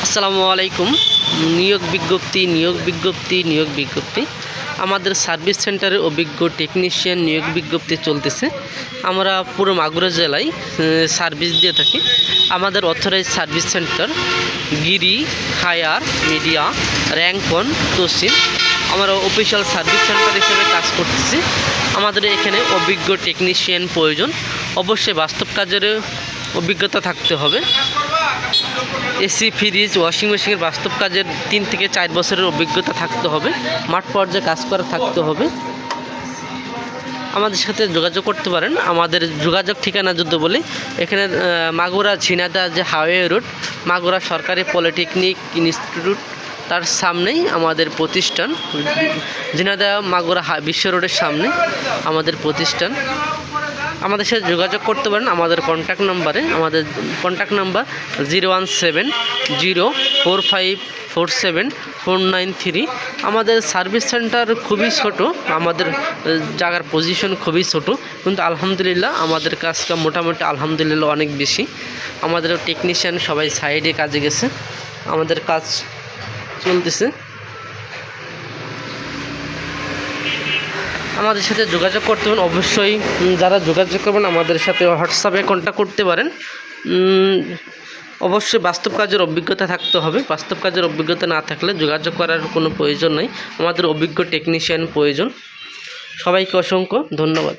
আসসালামু আলাইকুম। নিয়োগ বিজ্ঞপ্তি আমাদের সার্ভিস সেন্টারে অভিজ্ঞ টেকনিশিয়ান নিয়োগ বিজ্ঞপ্তি চলতেছে। আমরা পুরো মাগুরা জেলায় সার্ভিস দিয়ে থাকি। আমাদের অথরাইজ সার্ভিস সেন্টার গিরি, হায়ার, মিডিয়া, র্যাঙ্কন, তহসিল। আমরা অফিসিয়াল সার্ভিস সেন্টার হিসেবে কাজ করতেছি। আমাদের এখানে অভিজ্ঞ টেকনিশিয়ান প্রয়োজন। অবশ্যই বাস্তব কাজের অভিজ্ঞতা থাকতে হবে। এসি, ফ্রিজ, ওয়াশিং মেশিনের বাস্তব কাজের 3 থেকে 4 বছরের অভিজ্ঞতা থাকতে হবে। মাঠ পর্যায়ে কাজ করা থাকতে হবে। আমাদের সাথে যোগাযোগ করতে পারেন। আমাদের যোগাযোগ ঠিকানা যদি বলি, এখানে মাগুরা ঝিনাইদহ যে হাইওয়ে রোড, মাগুরা সরকারি পলিটেকনিক ইনস্টিটিউট, তার সামনেই আমাদের প্রতিষ্ঠান। ঝিনাইদহ মাগুরা বিশ্ব রোডের সামনে আমাদের প্রতিষ্ঠান। আমাদের সাথে যোগাযোগ করতে পারেন আমাদের কন্ট্যাক্ট নাম্বারে। আমাদের কন্ট্যাক্ট নাম্বার 01704547493। আমাদের সার্ভিস সেন্টার খুবই ছোট, আমাদের জায়গার পজিশন খুবই ছোট, কিন্তু আলহামদুলিল্লাহ আমাদের কাজটা মোটামুটি আলহামদুলিল্লাহ অনেক বেশি। আমাদের টেকনিশিয়ান সবাই সাইডে কাজে গেছে, আমাদের কাজ চলতেছে। আমাদের সাথে যোগাযোগ করতে পারেন। অবশ্যই যারা যোগাযোগ করবেন আমাদের সাথে হোয়াটসঅ্যাপে কন্ট্যাক্ট করতে পারেন। অবশ্যই বাস্তব কাজের অভিজ্ঞতা থাকতে হবে। বাস্তব কাজের অভিজ্ঞতা না থাকলে যোগাযোগ করার কোনো প্রয়োজন নেই। আমাদের অভিজ্ঞ টেকনিশিয়ান প্রয়োজন। সবাইকে অসংখ্য ধন্যবাদ।